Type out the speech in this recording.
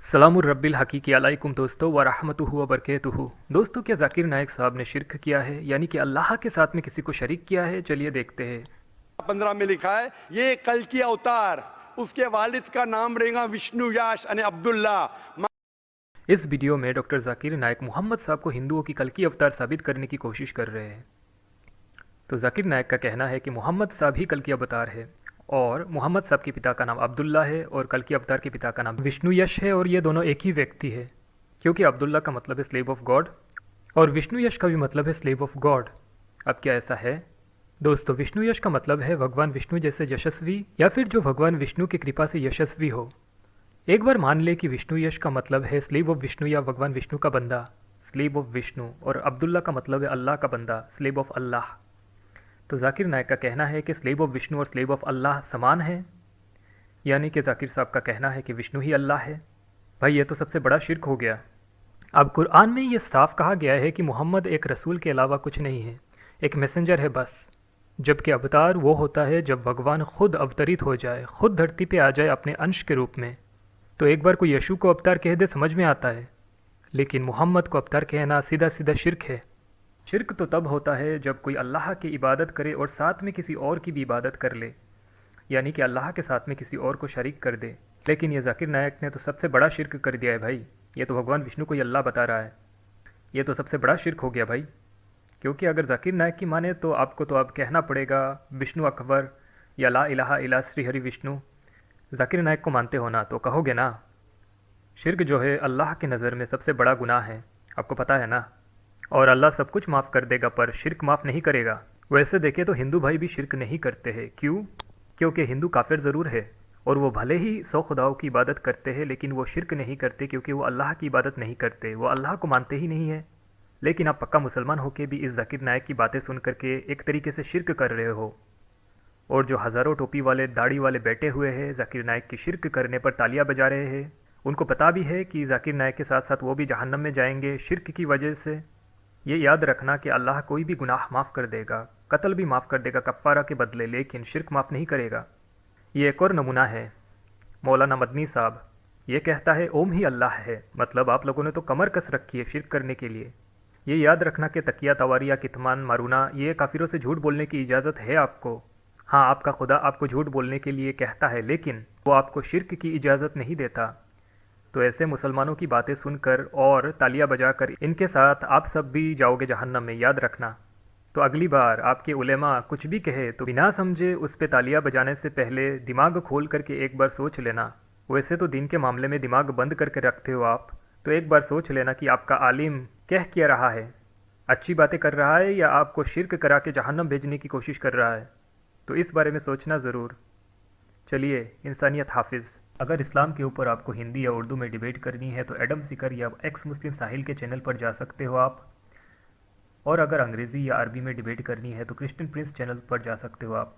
सलामुर रब्बिल हकीकी अलैकुम दोस्तों व रहमतुहु व बरकातुहु। दोस्तों, क्या जाकिर नायक साहब ने शिरक किया है, यानी कि अल्लाह के साथ में किसी को शरीक किया है? चलिए देखते हैं। 15 में लिखा है ये कल की अवतार, उसके वालिद का नाम रहेगा विष्णु याश यानी अब्दुल्ला। इस वीडियो में डॉक्टर जाकिर नायक मोहम्मद साहब को हिंदुओं की कल की अवतार साबित करने की कोशिश कर रहे हैं। तो जाकिर नायक का कहना है कि मोहम्मद साहब ही कल की अवतार है और मोहम्मद साहब के पिता का नाम अब्दुल्ला है और कल की अवतार के पिता का नाम विष्णु यश है, और ये दोनों एक ही व्यक्ति है, क्योंकि अब्दुल्ला का मतलब है स्लेव ऑफ गॉड और विष्णु यश का भी मतलब है स्लेव ऑफ गॉड। अब क्या ऐसा है? दोस्तों, विष्णु यश का मतलब है भगवान विष्णु जैसे यशस्वी, या फिर जो भगवान विष्णु की कृपा से यशस्वी हो। एक बार मान ले कि विष्णु यश का मतलब है स्लेव ऑफ विष्णु या भगवान विष्णु का बंदा, स्लेव ऑफ विष्णु, और अब्दुल्ला का मतलब है अल्लाह का बंदा, स्लेव ऑफ अल्लाह। तो जाकिर नायक का कहना है कि स्लेव ऑफ विष्णु और स्लेव ऑफ अल्लाह समान है, यानी कि जाकिर साहब का कहना है कि विष्णु ही अल्लाह है। भाई, ये तो सबसे बड़ा शिर्क हो गया। अब कुरान में ये साफ कहा गया है कि मोहम्मद एक रसूल के अलावा कुछ नहीं है, एक मैसेंजर है बस। जबकि अवतार वो होता है जब भगवान खुद अवतरित हो जाए, खुद धरती पे आ जाए अपने अंश के रूप में। तो एक बार कोई यशु को अवतार कह दे समझ में आता है, लेकिन मोहम्मद को अवतार कहना सीधा सीधा शिर्क है। शिर्क तो तब होता है जब कोई अल्लाह की इबादत करे और साथ में किसी और की भी इबादत कर ले, यानी कि अल्लाह के साथ में किसी और को शरीक कर दे। लेकिन ये जाकिर नायक ने तो सबसे बड़ा शिर्क कर दिया है भाई। ये तो भगवान विष्णु को ही अल्लाह बता रहा है। ये तो सबसे बड़ा शिर्क हो गया भाई, क्योंकि अगर जाकिर नायक की माने तो आपको तो अब कहना पड़ेगा विष्णु अकबर या ला इलाहा इला श्री हरि विष्णु। जाकिर नायक को मानते हो ना, तो कहोगे ना शिर्क जो है अल्लाह की नज़र में सबसे बड़ा गुनाह है, आपको पता है ना। और अल्लाह सब कुछ माफ़ कर देगा पर शिर्क माफ़ नहीं करेगा। वैसे देखें तो हिंदू भाई भी शिर्क नहीं करते हैं। क्यों? क्योंकि हिंदू काफिर ज़रूर है और वो भले ही 100 खुदाओं की इबादत करते हैं, लेकिन वो शिर्क नहीं करते, क्योंकि वो अल्लाह की इबादत नहीं करते, वो अल्लाह को मानते ही नहीं है। लेकिन आप पक्का मुसलमान होकर भी इस जाकिर नायक की बातें सुन करके एक तरीके से शिर्क कर रहे हो। और जो हज़ारों टोपी वाले दाढ़ी वाले बैठे हुए हैं जाकिर नायक की शिर्क करने पर तालियां बजा रहे हैं, उनको पता भी है कि जाकिर नायक के साथ साथ वो भी जहन्नम में जाएंगे शिर्क की वजह से। ये याद रखना कि अल्लाह कोई भी गुनाह माफ़ कर देगा, कत्ल भी माफ़ कर देगा कफ़ारा के बदले, लेकिन शिर्क माफ़ नहीं करेगा। ये एक और नमूना है। मौलाना मदनी साहब ये कहता है ओम ही अल्लाह है, मतलब आप लोगों ने तो कमर कस रखी है शिर्क करने के लिए। ये याद रखना कि तकिया तवारिया कितमान मारूना ये काफिरों से झूठ बोलने की इजाज़त है आपको। हाँ, आपका खुदा आपको झूठ बोलने के लिए कहता है, लेकिन वो आपको शिर्क की इजाज़त नहीं देता। तो ऐसे मुसलमानों की बातें सुनकर और तालियां बजाकर इनके साथ आप सब भी जाओगे जहन्नम में, याद रखना। तो अगली बार आपके उलेमा कुछ भी कहे तो बिना समझे उस पे तालियां बजाने से पहले दिमाग खोल करके एक बार सोच लेना। वैसे तो दीन के मामले में दिमाग बंद करके रखते हो आप, तो एक बार सोच लेना कि आपका आलिम कह क्या रहा है, अच्छी बातें कर रहा है या आपको शिर्क करा के जहन्नम भेजने की कोशिश कर रहा है। तो इस बारे में सोचना ज़रूर। चलिए, इंसानियत हाफिज़। अगर इस्लाम के ऊपर आपको हिंदी या उर्दू में डिबेट करनी है तो एडम सिकर या एक्स मुस्लिम साहिल के चैनल पर जा सकते हो आप, और अगर अंग्रेज़ी या अरबी में डिबेट करनी है तो क्रिश्चियन प्रिंस चैनल पर जा सकते हो आप।